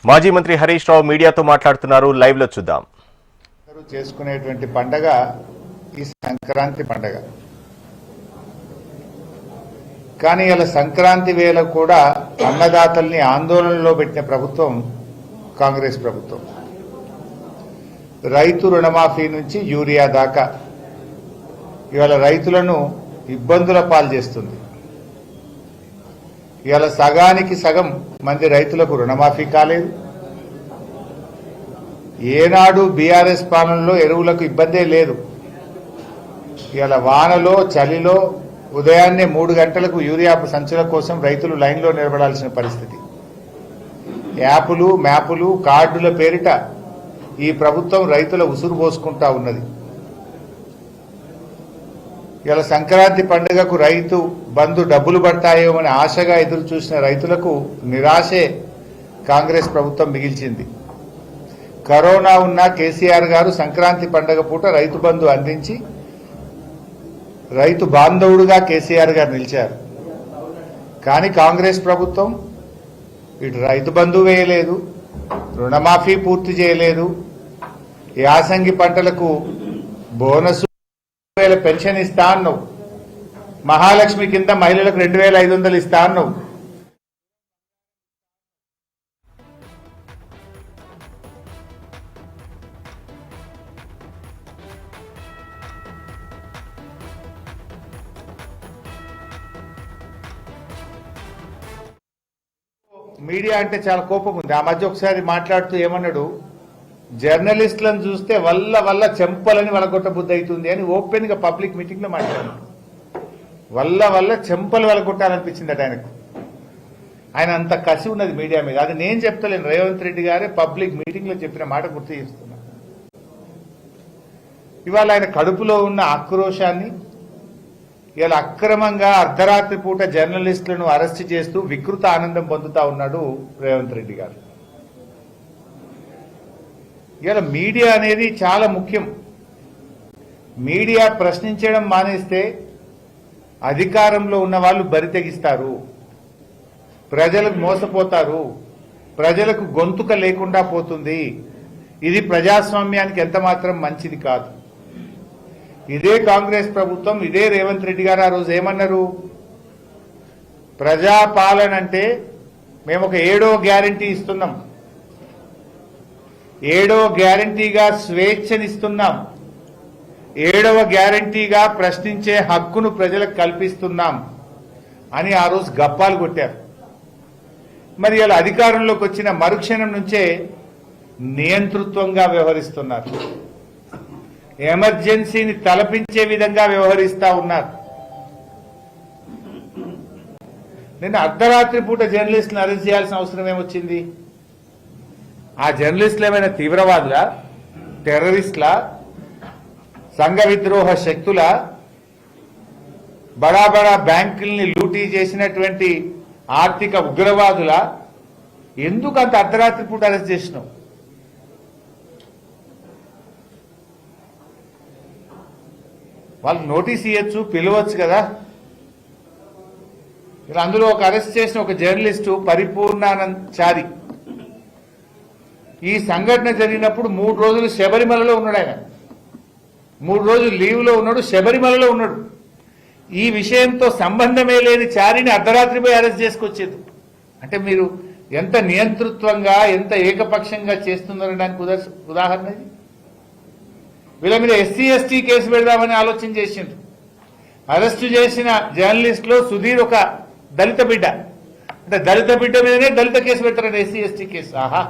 మాజీ మంత్రి హరీష్ రావు మీడియాతో మాట్లాడుతున్నారు. లైవ్ లో చూద్దాం. చేసుకునేటువంటి పండగ ఈ సంక్రాంతి పండగ. కానీ ఇలా సంక్రాంతి వేళ కూడా అన్నదాతల్ని ఆందోళనలో పెట్టిన ప్రభుత్వం కాంగ్రెస్ ప్రభుత్వం. రైతు రుణమాఫీ నుంచి యూరియా దాకా ఇవాళ రైతులను ఇబ్బందుల పాలు చేస్తుంది. ఇవాళ సగానికి సగం మంది రైతులకు రుణమాఫీ కాలేదు. ఏనాడు బీఆర్ఎస్ పాలనలో ఎరువులకు ఇబ్బందే లేదు. ఇవాళ వానలో చలిలో ఉదయాన్నే 3 గంటలకు యూరియా సంచుల కోసం రైతులు లైన్లో నిలబడాల్సిన పరిస్థితి. యాపులు మ్యాపులు కార్డుల పేరిట ఈ ప్రభుత్వం రైతుల ఉసురు పోసుకుంటా ఉన్నది. ఇలా సంక్రాంతి పండుగకు రైతు బంధు డబ్బులు పడతాయో అని ఆశగా ఎదురు చూసిన రైతులకు నిరాశే కాంగ్రెస్ ప్రభుత్వం మిగిల్చింది. కరోనా ఉన్న కేసీఆర్ గారు సంక్రాంతి పండుగ పూట రైతు బంధు అందించి రైతు బాంధవుడుగా కేసీఆర్ గారు నిలిచారు. కానీ కాంగ్రెస్ ప్రభుత్వం ఇటు రైతు బంధు వేయలేదు, రుణమాఫీ పూర్తి చేయలేదు, యాసంగి పంటలకు బోనస్ పెన్షన్ ఇస్తా అన్నావు, మహాలక్ష్మి కింద మహిళలకు 2500 ఇస్తా అన్నావు. మీడియా అంటే చాలా కోపం ఉంది. ఆ మధ్య ఒకసారి మాట్లాడుతూ ఏమన్నాడు, జర్నలిస్టులను చూస్తే వల్ల చెంపలని వలగొట్ట బుద్ధి అవుతుంది అని ఓపెన్ గా పబ్లిక్ మీటింగ్ లో మాట్లాడారు. వల్ల చెంపలు వలగొట్టాలనిపించిందట ఆయనకు. ఆయన అంత కసి ఉన్నది మీడియా మీద. అది నేను చెప్తలేను, రేవంత్ రెడ్డి గారే పబ్లిక్ మీటింగ్ లో చెప్పిన మాట గుర్తు చేస్తున్నా. ఇవాళ ఆయన కడుపులో ఉన్న ఆక్రోశాన్ని ఇలా అక్రమంగా అర్ధరాత్రి పూట జర్నలిస్టులను అరెస్ట్ చేస్తూ వికృత ఆనందం పొందుతా ఉన్నాడు రేవంత్ రెడ్డి గారు. ఇలా మీడియా అనేది చాలా ముఖ్యం. మీడియా ప్రశ్నించడం మానేస్తే అధికారంలో ఉన్న వాళ్ళు బరి తెగిస్తారు, ప్రజలకు మోసపోతారు, ప్రజలకు గొంతుక లేకుండా పోతుంది. ఇది ప్రజాస్వామ్యానికి ఎంత మాత్రం మంచిది కాదు. ఇదే కాంగ్రెస్ ప్రభుత్వం, ఇదే రేవంత్ రెడ్డి గారు ఆ రోజు ఏమన్నారు, ప్రజాపాలన అంటే మేము ఒక 7వ గ్యారంటీ ఇస్తున్నాం, 7వ గ్యారంటీగా స్వేచ్ఛనిస్తున్నాం, 7వ గ్యారంటీగా ప్రశ్నించే హక్కును ప్రజలకు కల్పిస్తున్నాం అని ఆ రోజు గప్పాలు కొట్టారు. మరి ఇలా అధికారంలోకి వచ్చిన మరుక్షణం నుంచే నియంతృత్వంగా వ్యవహరిస్తున్నారు, ఎమర్జెన్సీని తలపించే విధంగా వ్యవహరిస్తా ఉన్నారు. నిన్న అర్ధరాత్రి పూట జర్నలిస్టులను అరెస్ట్ చేయాల్సిన అవసరం ఏమొచ్చింది? ఆ జర్నలిస్టులు ఏమైనా తీవ్రవాదులా, టెర్రరిస్టులా, సంఘ విద్రోహ శక్తుల, బడా బడా బ్యాంకుల్ని లూటీ చేసినటువంటి ఆర్థిక ఉగ్రవాదుల? ఎందుకు అంత అర్ధరాత్రి పూట అరెస్ట్ చేసినావు? వాళ్ళకి నోటీస్ ఇవ్వచ్చు, పిలవచ్చు కదా. ఇలా అందులో ఒక అరెస్ట్ చేసిన ఒక జర్నలిస్టు పరిపూర్ణానందచారి. ఈ సంఘటన జరిగినప్పుడు 3 రోజులు శబరిమలలో ఉన్నాడు. ఆయన 3 రోజులు లీవ్లో ఉన్నాడు, శబరిమలలో ఉన్నాడు. ఈ విషయంతో సంబంధమే లేని చారిని అర్ధరాత్రి పోయి అరెస్ట్ చేసుకొచ్చేది. అంటే మీరు ఎంత నియంతృత్వంగా, ఎంత ఏకపక్షంగా చేస్తున్నారనడానికి ఉదాహరణ ఇది. వీళ్ళ మీద ఎస్సీ ఎస్టీ కేసు పెడదామని ఆలోచన చేసిండ్రు. అరెస్టు చేసిన జర్నలిస్టులో సుధీర్ ఒక దళిత బిడ్డ. అంటే దళిత బిడ్డ మీదనే దళిత కేసు పెట్టారని ఎస్సీ ఎస్టీ కేసు. ఆహా,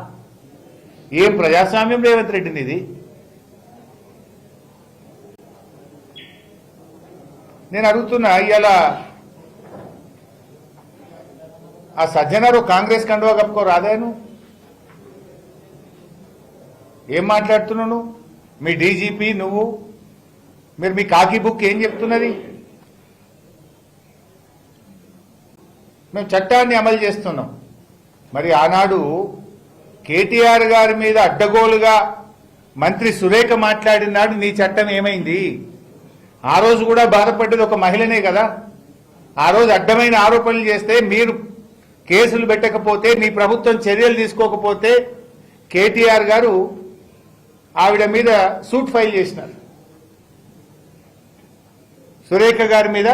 ఏం ప్రజాస్వామ్యం రేవంత్ రెడ్డిని ఇది. నేను అడుగుతున్నా, ఇలా ఆ సజ్జనారు కాంగ్రెస్ కండువా కప్పుకో రాదాను, ఏం మాట్లాడుతున్నావు? మీ డీజీపీ నువ్వు, మీరు మీ కాకి బుక్ ఏం చెప్తున్నది? మేము చట్టాన్ని అమలు చేస్తున్నాం. మరి ఆనాడు కేటీఆర్ గారి మీద అడ్డగోలుగా మంత్రి సురేఖ మాట్లాడినాడు, నీ చట్టం ఏమైంది? ఆ రోజు కూడా బాధపడ్డది ఒక మహిళనే కదా. ఆ రోజు అడ్డమైన ఆరోపణలు చేస్తే మీరు కేసులు పెట్టకపోతే నీ ప్రభుత్వం చర్యలు తీసుకోకపోతే కేటీఆర్ గారు ఆవిడ మీద సూట్ ఫైల్ చేసినారు. సురేఖ గారి మీద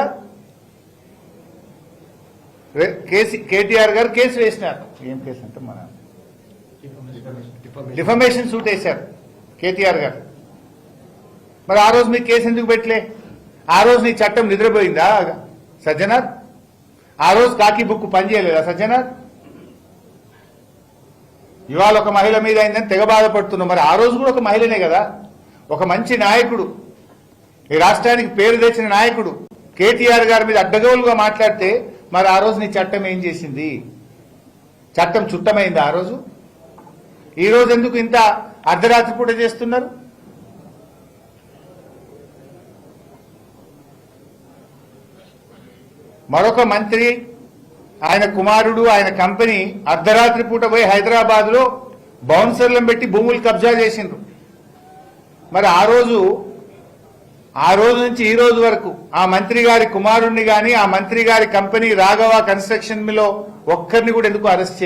కేటీఆర్ గారు కేసు వేసినారు. ఏం కేసు అంటే మన డిఫమేషన్ సూట్ వేశారు కేటీఆర్ గారు. మరి ఆ రోజు మీ కేసు ఎందుకు పెట్టలే? ఆ రోజు నీ చట్టం నిద్రపోయిందా సజ్జనార్? ఆ రోజు కాకి బుక్ పనిచేయలేదా సజ్జనార్? ఇవాళ ఒక మహిళ మీద అయిందని తెగ బాధపడుతున్నాం. మరి ఆ రోజు కూడా ఒక మహిళనే కదా, ఒక మంచి నాయకుడు, ఈ రాష్ట్రానికి పేరు తెచ్చిన నాయకుడు కేటీఆర్ గారి మీద అడ్డగోలుగా మాట్లాడితే మరి ఆ రోజు నీ చట్టం ఏం చేసింది? చట్టం చుట్టమైంది ఆ రోజు? ఈ రోజు ఎందుకు ఇంత అర్ధరాత్రి పూట చేస్తున్నారు? మరొక మంత్రి, ఆయన కుమారుడు, ఆయన కంపెనీ అర్ధరాత్రి పూట పోయి హైదరాబాద్ లో బౌన్సర్లను పెట్టి భూములు కబ్జా చేసిండ్రు. మరి ఆ రోజు నుంచి ఈ రోజు వరకు ఆ మంత్రి గారి కుమారుణ్ణి గాని, ఆ మంత్రి గారి కంపెనీ రాఘవ కన్స్ట్రక్షన్ లో ఒక్కరిని కూడా ఎందుకు అరెస్ట్